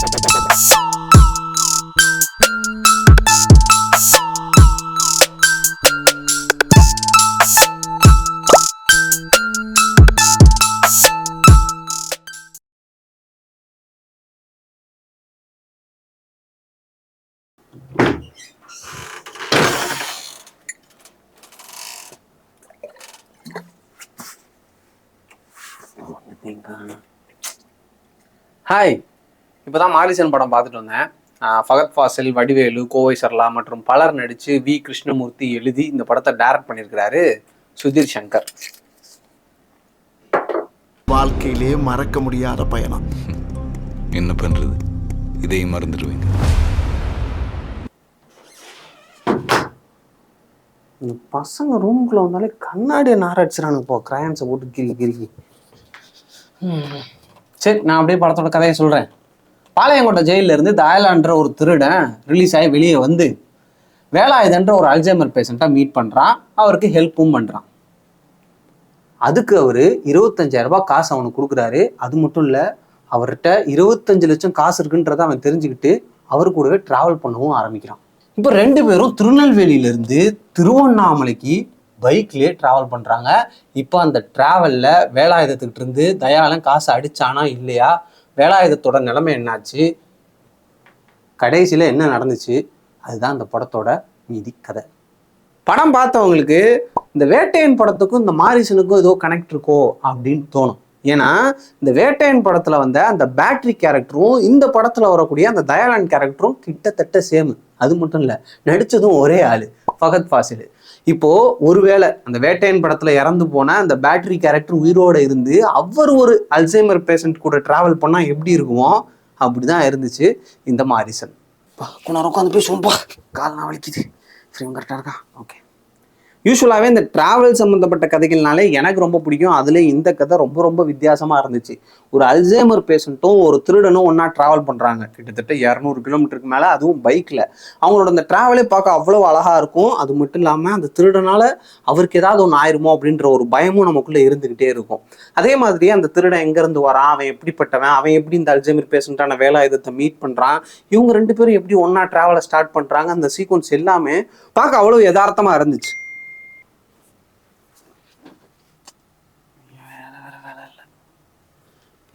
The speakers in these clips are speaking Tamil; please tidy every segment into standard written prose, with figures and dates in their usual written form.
ஹாய், இப்போதான் மாரிசன் படம் பார்த்துட்டு வந்தேன். ஃபகத் ஃபாசில், வடிவேலு, கோவை சரளா மற்றும் பலர் நடித்து வி கிருஷ்ணமூர்த்தி எழுதி இந்த படத்தை டைரக்ட் பண்ணியிருக்கிறாரு சுதீர் சங்கர். வாழ்க்கையிலே மறக்க முடியாத பயணம். என்ன பண்றது, இதையும் மறந்துடுவீங்க. இந்த பசங்க ரூம்குள்ள வந்தாலே கண்ணாடியை நார அடிச்சிடானுங்க போ, கிராயன்ஸை போட்டு கிறுக்கி. சரி, நான் அப்படியே படத்தோட கதையை சொல்கிறேன். பாளையங்கோட்டை ஜெயிலிருந்து தயாலான்ற ஒரு திருடன் ரிலீஸ் ஆகி வெளியே வந்து வேலாயுதன்ற ஒரு அல்சைமர் பேஷண்ட்டாக மீட் பண்ணுறான். அவருக்கு ஹெல்ப்பும் பண்ணுறான். அதுக்கு அவர் 25,000 ரூபாய் காசு அவனுக்கு கொடுக்குறாரு. அது மட்டும் இல்லை, அவர்கிட்ட 25 லட்சம் காசு இருக்குன்றதை அவன் தெரிஞ்சுக்கிட்டு அவர் கூடவே ட்ராவல் பண்ணவும் ஆரம்பிக்கிறான். இப்போ 2 பேரும் திருநெல்வேலியிலேருந்து திருவண்ணாமலைக்கு பைக்லேயே ட்ராவல் பண்ணுறாங்க. இப்போ அந்த ட்ராவலில் வேலாயுதத்துக்கிட்ட இருந்து தயாளன் காசு அடித்தானா இல்லையா, வேலாயுதத்தோட நிலைமை என்னாச்சு, கடைசியில் என்ன நடந்துச்சு, அதுதான் அந்த படத்தோட மீதி கதை. படம் பார்த்தவங்களுக்கு இந்த வேட்டையன் படத்துக்கும் இந்த மாரிசனுக்கும் ஏதோ கனெக்ட் இருக்கோ அப்படின்னு தோணும். ஏன்னா இந்த வேட்டையன் படத்தில் வந்த அந்த பேட்டரி கேரக்டரும் இந்த படத்தில் வரக்கூடிய அந்த தயாளன் கேரக்டரும் கிட்டத்தட்ட சேமு. அது மட்டும் இல்லை, நடித்ததும் ஒரே ஆள், ஃபகத் ஃபாசில். இப்போ ஒருவேளை அந்த வேட்டையன் படத்துல இறந்து போன அந்த பேட்டரி கேரக்டர் உயிரோட இருந்து அவர் ஒரு அல்சைமர் பேஷண்ட் கூட டிராவல் பண்ணா எப்படி இருக்குமோ அப்படிதான் இருந்துச்சு இந்த மாரிசன். கொஞ்சம் உட்காந்து போய் சொல்லுப்பா, கால்லாம் வலிக்குது. ஃப்ரேம் கரெக்டாக இருக்கா? ஓகே. யூஸ்வலாகவே இந்த டிராவல் சம்மந்தப்பட்ட கதைகள்னாலே எனக்கு ரொம்ப பிடிக்கும். அதுல இந்த கதை ரொம்ப ரொம்ப வித்தியாசமா இருந்துச்சு. ஒரு அல்சைமர் பேஷண்ட்டும் ஒரு திருடனும் ஒன்னா டிராவல் பண்றாங்க, கிட்டத்தட்ட 200 கிலோமீட்டருக்கு மேல, அதுவும் பைக்ல. அவங்களோட அந்த டிராவலே பார்க்க அவ்வளவு அழகா இருக்கும். அது மட்டும் இல்லாம அந்த திருடனால அவருக்கு ஏதாவது ஒன்று ஆயிருமோ அப்படின்ற ஒரு பயமும் நமக்குள்ள இருந்துகிட்டே இருக்கும். அதே மாதிரி அந்த திருடன் எங்க இருந்து வரான், அவன் எப்படிப்பட்டவன், அவன் எப்படி இந்த அல்சைமர் பேஷண்டான வேலாயுதத்தை மீட் பண்றான், இவங்க 2 பேரும் எப்படி ஒன்னா டிராவலை ஸ்டார்ட் பண்றாங்க, அந்த சீக்வன்ஸ் எல்லாமே பார்க்க அவ்வளவு யதார்த்தமா இருந்துச்சு.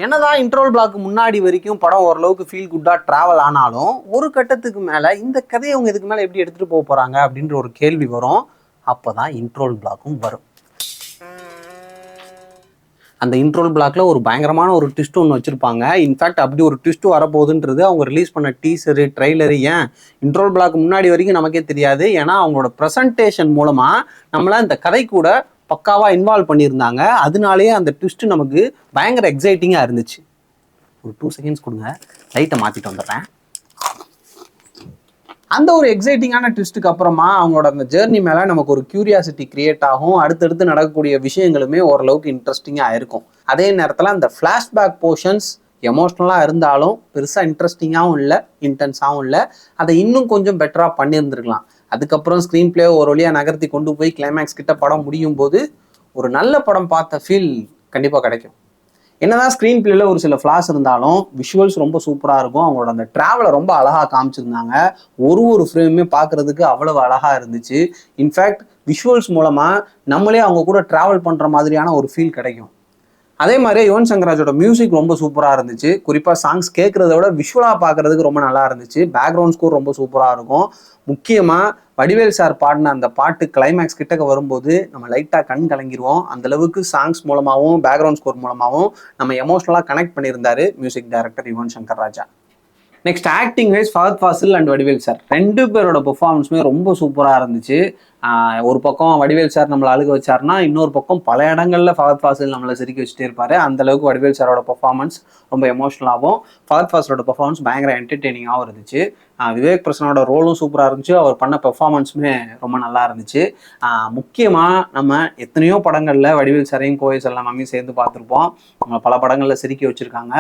என்னதான் இன்ட்ரோல் பிளாக் முன்னாடி வரைக்கும் படம் ஓரளவுக்கு ஃபீல் குட்டாக ட்ராவல் ஆனாலும் ஒரு கட்டத்துக்கு மேலே இந்த கதையை அவங்க இதுக்கு மேலே எப்படி எடுத்துகிட்டு போக போகிறாங்க அப்படின்ற ஒரு கேள்வி வரும். அப்போ தான் இன்ட்ரோல் பிளாக்கும் வரும். அந்த இன்ட்ரோல் பிளாக்ல ஒரு பயங்கரமான ஒரு ட்விஸ்ட் ஒன்று வச்சுருப்பாங்க. இன்ஃபேக்ட் அப்படி ஒரு ட்விஸ்ட் வரப்போகுதுன்றது அவங்க ரிலீஸ் பண்ண டீசரு, ட்ரெய்லரு, ஏன் இன்ட்ரோல் பிளாக் முன்னாடி வரைக்கும் நமக்கே தெரியாது. ஏன்னா அவங்களோட ப்ரெசன்டேஷன் மூலமாக நம்மள இந்த கதை கூட பக்காவா இன்வால்வ் பண்ணியிருந்தாங்க. அதனாலேயே அந்த ட்விஸ்ட் நமக்கு பயங்கர எக்ஸைட்டிங்காக இருந்துச்சு. ஒரு 2 செகண்ட்ஸ் கொடுங்க, லைட்டை மாற்றிட்டு வந்துடுறேன். அந்த ஒரு எக்ஸைட்டிங்கான ட்விஸ்ட்டுக்கு அப்புறமா அவங்களோட அந்த ஜேர்னி மேலே நமக்கு ஒரு கியூரியாசிட்டி கிரியேட் ஆகும். அடுத்தடுத்து நடக்கக்கூடிய விஷயங்களுமே ஓரளவுக்கு இன்ட்ரெஸ்டிங்காக இருக்கும். அதே நேரத்தில் அந்த ஃப்ளாஷ்பேக் போர்ஷன்ஸ் எமோஷ்னலாக இருந்தாலும் பெருசாக இன்ட்ரெஸ்டிங்காகவும் இல்லை, இன்டென்ஸாகவும் இல்லை. அதை இன்னும் கொஞ்சம் பெட்டராக பண்ணியிருந்துருக்கலாம். அதுக்கப்புறம் ஸ்க்ரீன் பிளே ஒரு வழியாக நகர்த்தி கொண்டு போய் கிளைமேக்ஸ் கிட்ட படம் முடியும் போது ஒரு நல்ல படம் பார்த்த ஃபீல் கண்டிப்பாக கிடைக்கும். என்னதான் ஸ்க்ரீன் பிளேல ஒரு சில ஃப்ளாஸ் இருந்தாலும் விஷுவல்ஸ் ரொம்ப சூப்பராக இருக்கும். அவங்களோட அந்த ட்ராவலை ரொம்ப அழகாக காமிச்சிருந்தாங்க. ஒரு ஃப்ரேமே பார்க்குறதுக்கு அவ்வளவு அழகாக இருந்துச்சு. இன்ஃபேக்ட் விஷுவல்ஸ் மூலமாக நம்மளே அவங்க கூட ட்ராவல் பண்ணுற மாதிரியான ஒரு ஃபீல் கிடைக்கும். அதே மாதிரி யுவன் சங்கர் ராஜோட மியூசிக் ரொம்ப சூப்பராக இருந்துச்சு. குறிப்பாக சாங்ஸ் கேட்குறத விட விஷுவலாக பார்க்குறதுக்கு ரொம்ப நல்லா இருந்துச்சு. பேக்ரவுண்ட் ஸ்கோர் ரொம்ப சூப்பராக இருக்கும். முக்கியமாக வடிவேல் சார் பாடின அந்த பாட்டு கிளைமேக்ஸ் கிட்டக்க வரும்போது நம்ம லைட்டாக கண் கலங்கிடுவோம். அந்தளவுக்கு சாங்ஸ் மூலமாகவும் பேக்ரவுண்ட் ஸ்கோர் மூலமாகவும் நம்ம எமோஷ்னலாக கனெக்ட் பண்ணியிருந்தாரு music director Yuvan Shankar Raja. Next acting wise Fahadh Faasil and Vadivel sir 2 பேரோட பெர்ஃபார்மன்ஸுமே ரொம்ப சூப்பராக இருந்துச்சு. ஒரு பக்கம் வடிவேல் சார் நம்மளை அழுக வச்சாருன்னா, இன்னொரு பக்கம் பல இடங்களில் ஃபகத் ஃபாசில் நம்மளை சிரிக்க வச்சுட்டே இருப்பார். அந்தளவுக்கு வடிவேல் சாரோட பெர்ஃபார்மன்ஸ் ரொம்ப எமோஷ்னலாகவும், ஃபகத் ஃபாசிலோட பெர்ஃபார்மன்ஸ் பயங்கர என்டர்டெய்னிங்காகவும் இருந்துச்சு. விவேக் பிரசனோட ரோலும் சூப்பராக இருந்துச்சு. அவர் பண்ண பெர்ஃபார்மன்ஸுமே ரொம்ப நல்லா இருந்துச்சு. முக்கியமாக நம்ம எத்தனையோ படங்களில் வடிவேல் சாரையும் கோவை சரளாவையும் சேர்ந்து பார்த்துருப்போம். அவங்க பல படங்களில் சிரிக்க வச்சுருக்காங்க.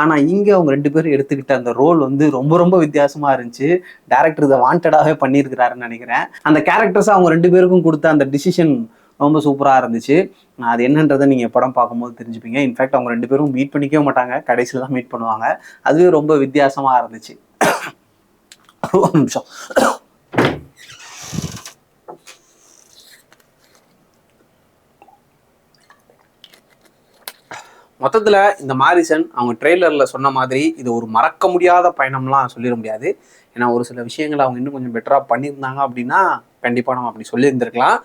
ஆனால் இங்கே அவங்க 2 பேரும் எடுத்துக்கிட்ட அந்த ரோல் வந்து ரொம்ப ரொம்ப வித்தியாசமாக இருந்துச்சு. டேரக்டர் இதை வாண்டடாகவே பண்ணியிருக்கிறாருன்னு நினைக்கிறேன். அந்த கேரக்டர்ஸை அவங்க 2 பேருக்கும் கொடுத்த அந்த டிசிஷன் ரொம்ப சூப்பராக இருந்துச்சு. அது என்னன்றதை நீங்கள் படம் பார்க்கும்போது தெரிஞ்சுப்பீங்க. இன்ஃபேக்ட் அவங்க 2 பேரும் மீட் பண்ணிக்கவே மாட்டாங்க, கடைசியில் தான் மீட் பண்ணுவாங்க. அதுவே ரொம்ப வித்தியாசமாக இருந்துச்சு. ஒரு நிமிஷம். மொத்தத்தில் இந்த மாரிசன் அவங்க ட்ரெய்லரில் சொன்ன மாதிரி இது ஒரு மறக்க முடியாத பயணம்லாம் சொல்லிட முடியாது. ஏன்னா ஒரு சில விஷயங்கள் அவங்க இன்னும் கொஞ்சம் பெட்டராக பண்ணியிருந்தாங்க அப்படின்னா கண்டிப்பாக நம்ம அப்படி சொல்லியிருந்திருக்கலாம்.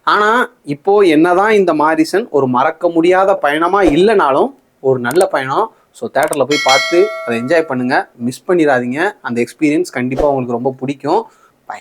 ஆனால் இப்போது என்னதான் இந்த மாரிசன் ஒரு மறக்க முடியாத பயணமாக இல்லைனாலும் ஒரு நல்ல பயணம். ஸோ தேட்டரில் போய் பார்த்து அதை என்ஜாய் பண்ணுங்கள், மிஸ் பண்ணிடாதீங்க. அந்த எக்ஸ்பீரியன்ஸ் கண்டிப்பாக உங்களுக்கு ரொம்ப பிடிக்கும். பை.